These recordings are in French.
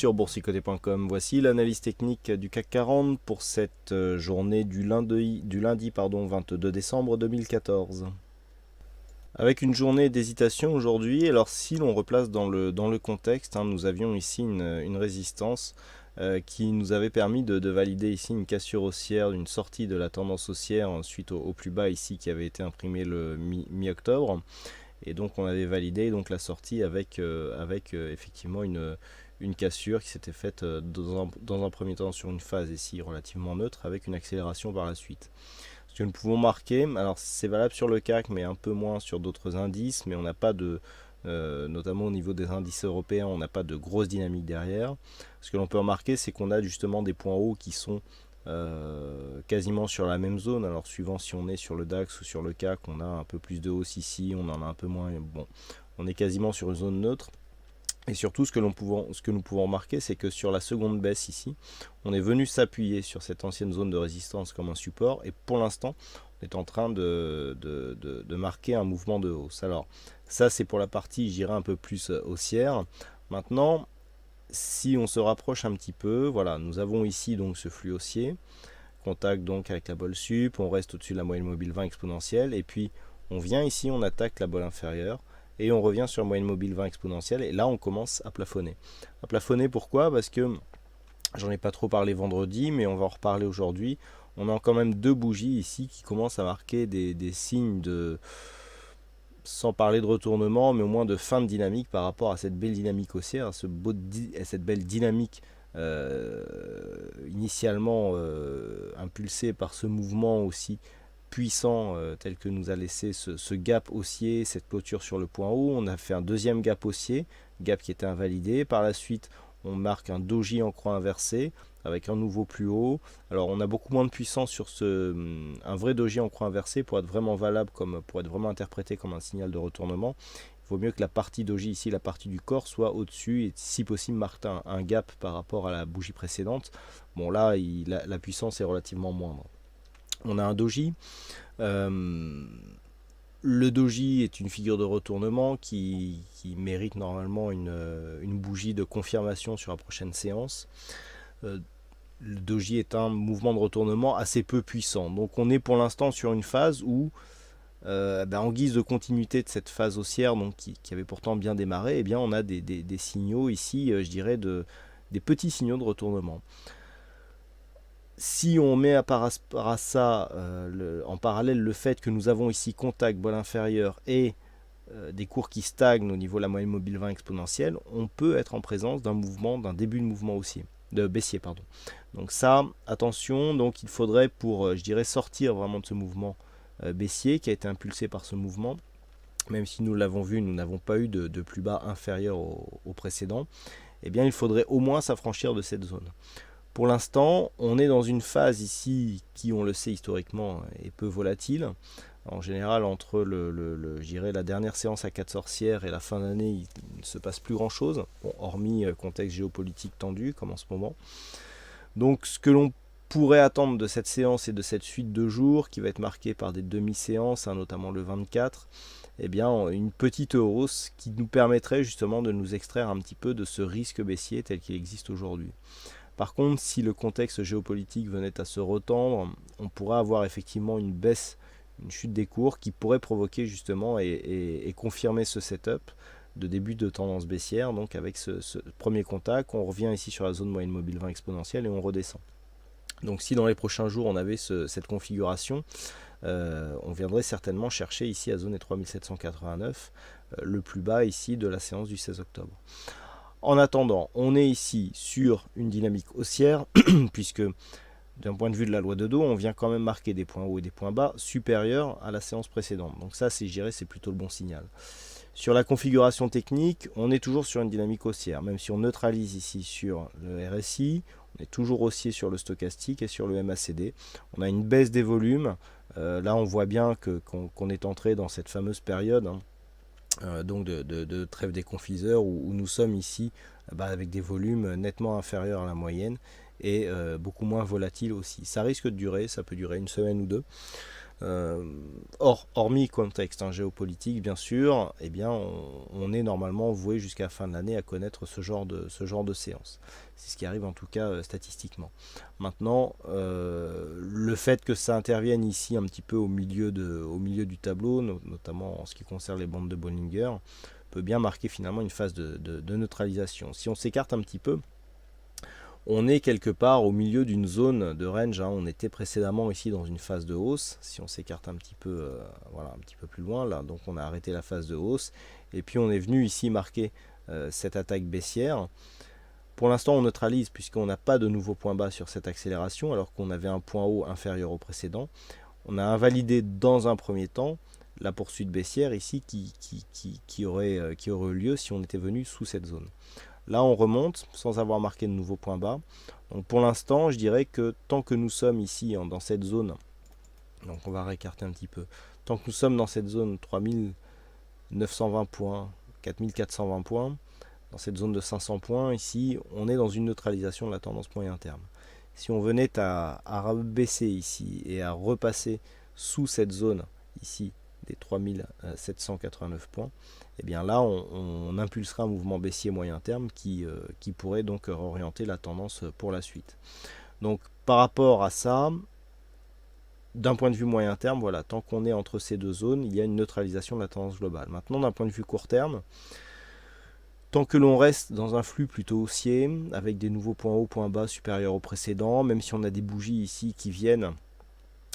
sur boursicoté.com. Voici l'analyse technique du CAC 40 pour cette journée du lundi 22 décembre 2014. Avec une journée d'hésitation aujourd'hui, alors si l'on replace dans le contexte, nous avions ici une résistance qui nous avait permis de valider ici une cassure haussière, une sortie de la tendance haussière suite au plus bas ici qui avait été imprimé le mi-octobre. Et donc on avait validé donc la sortie avec effectivement une cassure qui s'était faite dans un premier temps sur une phase ici relativement neutre avec une accélération par la suite. Ce que nous pouvons marquer, alors c'est valable sur le CAC mais un peu moins sur d'autres indices, mais on n'a pas de, notamment au niveau des indices européens, on n'a pas de grosse dynamique derrière. Ce que l'on peut remarquer, c'est qu'on a justement des points hauts qui sont quasiment sur la même zone. Alors suivant si on est sur le DAX ou sur le CAC, on a un peu plus de hausse ici, on en a un peu moins. Bon, on est quasiment sur une zone neutre. Et surtout, ce que nous pouvons remarquer, c'est que sur la seconde baisse ici, on est venu s'appuyer sur cette ancienne zone de résistance comme un support. Et pour l'instant, on est en train de marquer un mouvement de hausse. Alors, ça, c'est pour la partie, je dirais, un peu plus haussière. Maintenant, si on se rapproche un petit peu, voilà, nous avons ici donc ce flux haussier, contact donc avec la bolle sup, on reste au-dessus de la moyenne mobile 20 exponentielle, et puis on vient ici, on attaque la bolle inférieure, et on revient sur la moyenne mobile 20 exponentielle, et là on commence à plafonner. À plafonner pourquoi? Parce que j'en ai pas trop parlé vendredi, mais on va en reparler aujourd'hui. On a quand même deux bougies ici qui commencent à marquer des signes de, sans parler de retournement, mais au moins de fin de dynamique par rapport à cette belle dynamique haussière, à cette belle dynamique initialement impulsée par ce mouvement aussi puissant tel que nous a laissé ce gap haussier, cette clôture sur le point haut. On a fait un deuxième gap haussier, gap qui était invalidé. Par la suite, on marque un doji en croix inversée avec un nouveau plus haut. Alors on a beaucoup moins de puissance sur un vrai doji en croix inversée pour être vraiment valable, pour être vraiment interprété comme un signal de retournement. Il vaut mieux que la partie doji ici, la partie du corps, soit au-dessus et si possible marque un gap par rapport à la bougie précédente. Bon là, la puissance est relativement moindre. On a un doji. Le doji est une figure de retournement qui mérite normalement une bougie de confirmation sur la prochaine séance. Le doji est un mouvement de retournement assez peu puissant. Donc on est pour l'instant sur une phase où, en guise de continuité de cette phase haussière donc, qui avait pourtant bien démarré, on a des signaux ici, je dirais, des petits signaux de retournement. Si on met à part à ça en parallèle le fait que nous avons ici contact, bolle inférieure et des cours qui stagnent au niveau de la moyenne mobile 20 exponentielle, on peut être en présence d'un début de mouvement baissier. Donc ça, attention, donc il faudrait pour, je dirais, sortir vraiment de ce mouvement baissier qui a été impulsé par ce mouvement, même si nous l'avons vu, nous n'avons pas eu de plus bas inférieur au précédent, il faudrait au moins s'affranchir de cette zone. Pour l'instant, on est dans une phase ici qui, on le sait historiquement, est peu volatile. En général, entre je dirais la dernière séance à 4 sorcières et la fin d'année, il ne se passe plus grand-chose, hormis contexte géopolitique tendu comme en ce moment. Donc ce que l'on pourrait attendre de cette séance et de cette suite de jours, qui va être marquée par des demi-séances, notamment le 24, une petite hausse qui nous permettrait justement de nous extraire un petit peu de ce risque baissier tel qu'il existe aujourd'hui. Par contre, si le contexte géopolitique venait à se retendre, on pourrait avoir effectivement une baisse, une chute des cours qui pourrait provoquer justement et confirmer ce setup de début de tendance baissière. Donc avec ce premier contact, on revient ici sur la zone moyenne mobile 20 exponentielle et on redescend. Donc si dans les prochains jours on avait cette configuration, on viendrait certainement chercher ici à zone 3789, le plus bas ici de la séance du 16 octobre. En attendant, on est ici sur une dynamique haussière, puisque d'un point de vue de la loi de dos, on vient quand même marquer des points hauts et des points bas supérieurs à la séance précédente. Donc ça, je dirais, c'est plutôt le bon signal. Sur la configuration technique, on est toujours sur une dynamique haussière, même si on neutralise ici sur le RSI, on est toujours haussier sur le stochastique et sur le MACD. On a une baisse des volumes. Là, on voit bien qu'on est entré dans cette fameuse période, donc de trêve des confiseurs où nous sommes ici avec des volumes nettement inférieurs à la moyenne et beaucoup moins volatiles aussi. Ça risque de durer, ça peut durer une semaine ou deux. Hormis contexte géopolitique, bien sûr, eh bien, on est normalement voué jusqu'à la fin de l'année à connaître ce genre de séance. C'est ce qui arrive en tout cas statistiquement. Maintenant, le fait que ça intervienne ici un petit peu au milieu du tableau, notamment en ce qui concerne les bandes de Bollinger, peut bien marquer finalement une phase de neutralisation. Si on s'écarte un petit peu, on est quelque part au milieu d'une zone de range. On était précédemment ici dans une phase de hausse. Si on s'écarte un petit peu, voilà, un petit peu plus loin, là, donc on a arrêté la phase de hausse. Et puis on est venu ici marquer cette attaque baissière. Pour l'instant, on neutralise puisqu'on n'a pas de nouveau point bas sur cette accélération, alors qu'on avait un point haut inférieur au précédent. On a invalidé dans un premier temps la poursuite baissière ici qui aurait eu lieu si on était venu sous cette zone. Là, on remonte sans avoir marqué de nouveau point bas. Donc pour l'instant, je dirais que tant que nous sommes ici dans cette zone, donc on va réécarter un petit peu, tant que nous sommes dans cette zone 3920 points, 4420 points, dans cette zone de 500 points, ici, on est dans une neutralisation de la tendance moyen terme. Si on venait à baisser ici et à repasser sous cette zone ici des 3789 points, et bien là on impulsera un mouvement baissier moyen terme qui pourrait donc orienter la tendance pour la suite. Donc par rapport à ça, d'un point de vue moyen terme, voilà, tant qu'on est entre ces deux zones, il y a une neutralisation de la tendance globale. Maintenant, d'un point de vue court terme, tant que l'on reste dans un flux plutôt haussier, avec des nouveaux points hauts, points bas supérieurs au précédent, même si on a des bougies ici qui viennent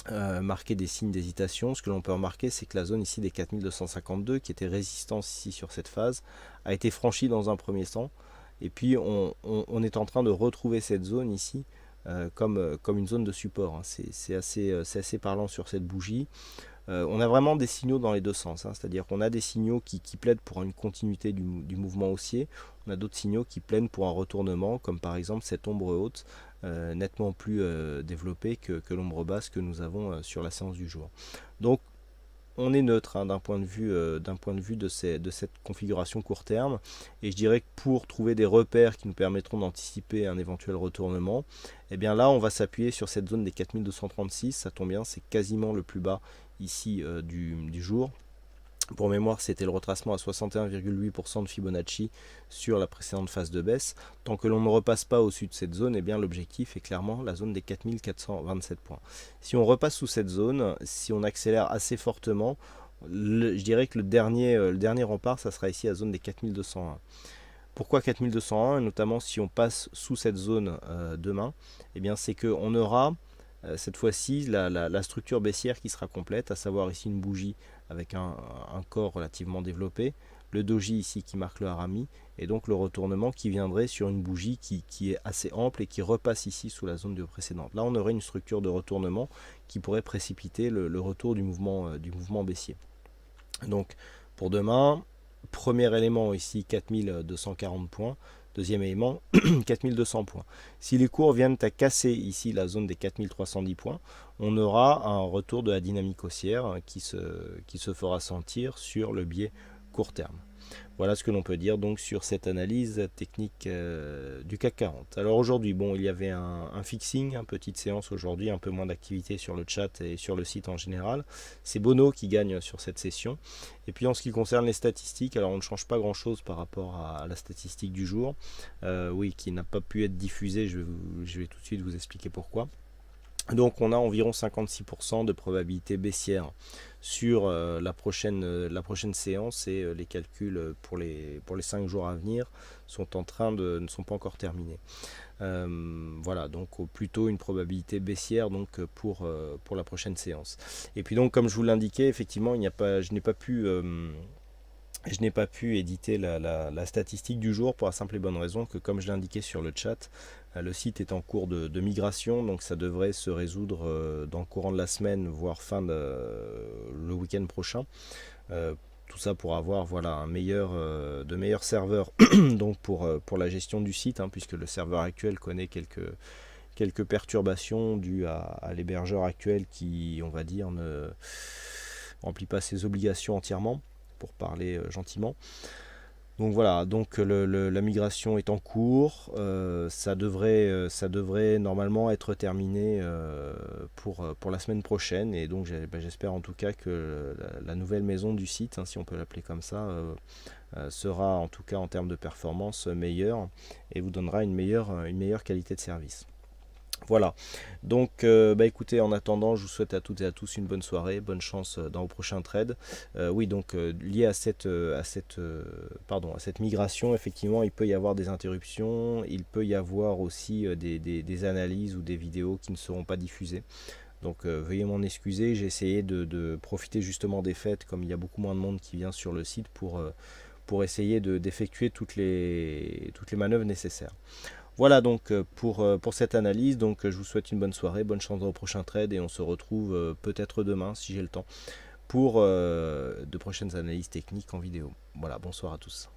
marquer des signes d'hésitation, ce que l'on peut remarquer, c'est que la zone ici des 4252, qui était résistance ici sur cette phase, a été franchie dans un premier temps, et puis on est en train de retrouver cette zone ici comme une zone de support. C'est assez parlant sur cette bougie. On a vraiment des signaux dans les deux sens, c'est-à-dire qu'on a des signaux qui plaident pour une continuité du mouvement haussier, on a d'autres signaux qui plaident pour un retournement, comme par exemple cette ombre haute nettement plus développée que l'ombre basse que nous avons sur la séance du jour. Donc on est neutre d'un point de vue de cette configuration court terme, et je dirais que pour trouver des repères qui nous permettront d'anticiper un éventuel retournement, et bien là on va s'appuyer sur cette zone des 4236, ça tombe bien, c'est quasiment le plus bas ici du jour. Pour mémoire, c'était le retracement à 61,8% de Fibonacci sur la précédente phase de baisse. Tant que l'on ne repasse pas au-dessus de cette zone, eh bien l'objectif est clairement la zone des 4427 points. Si on repasse sous cette zone, si on accélère assez fortement, je dirais que le dernier rempart, ça sera ici à la zone des 4201. Pourquoi 4201, et notamment si on passe sous cette zone demain, eh bien c'est qu'on aura cette fois-ci la structure baissière qui sera complète, à savoir ici une bougie avec un corps relativement développé, le doji ici qui marque le harami, et donc le retournement qui viendrait sur une bougie qui est assez ample et qui repasse ici sous la zone précédente. Là on aurait une structure de retournement qui pourrait précipiter le retour du mouvement baissier. Donc pour demain, premier élément ici 4240 points, deuxième élément 4200 points. Si les cours viennent à casser ici la zone des 4310 points, on aura un retour de la dynamique haussière qui se fera sentir sur le biais court terme. Voilà ce que l'on peut dire donc sur cette analyse technique du CAC 40. Alors aujourd'hui, bon, il y avait un fixing, une petite séance aujourd'hui, un peu moins d'activité sur le chat et sur le site en général. C'est Bono qui gagne sur cette session. Et puis en ce qui concerne les statistiques, alors on ne change pas grand chose par rapport à la statistique du jour, oui, qui n'a pas pu être diffusée, je vais tout de suite vous expliquer pourquoi. Donc on a environ 56% de probabilité baissière sur la prochaine séance, et les calculs pour les 5 jours à venir ne sont pas encore terminés. Voilà, donc plutôt une probabilité baissière donc pour la prochaine séance. Et puis donc comme je vous l'indiquais, effectivement je n'ai pas pu éditer la statistique du jour pour la simple et bonne raison que, comme je l'ai indiqué sur le chat, le site est en cours de migration, donc ça devrait se résoudre dans le courant de la semaine, voire le week-end prochain. Tout ça pour avoir de meilleurs serveurs donc pour la gestion du site, puisque le serveur actuel connaît quelques perturbations dues à l'hébergeur actuel qui, on va dire, ne remplit pas ses obligations entièrement, pour parler gentiment. Donc voilà, donc la migration est en cours, ça devrait normalement être terminé pour la semaine prochaine, et donc j'espère en tout cas que la nouvelle maison du site, hein, si on peut l'appeler comme ça, sera en tout cas en termes de performance meilleure et vous donnera une meilleure qualité de service. Voilà, donc bah écoutez, en attendant, je vous souhaite à toutes et à tous une bonne soirée, bonne chance dans vos prochains trades. Oui, donc lié à cette migration, effectivement, il peut y avoir des interruptions, il peut y avoir aussi des analyses ou des vidéos qui ne seront pas diffusées. Donc veuillez m'en excuser, j'ai essayé de profiter justement des fêtes, comme il y a beaucoup moins de monde qui vient sur le site pour essayer d'effectuer toutes les manœuvres nécessaires. Voilà donc pour cette analyse. Donc je vous souhaite une bonne soirée, bonne chance dans vos prochains trades et on se retrouve peut-être demain si j'ai le temps pour de prochaines analyses techniques en vidéo. Voilà, bonsoir à tous.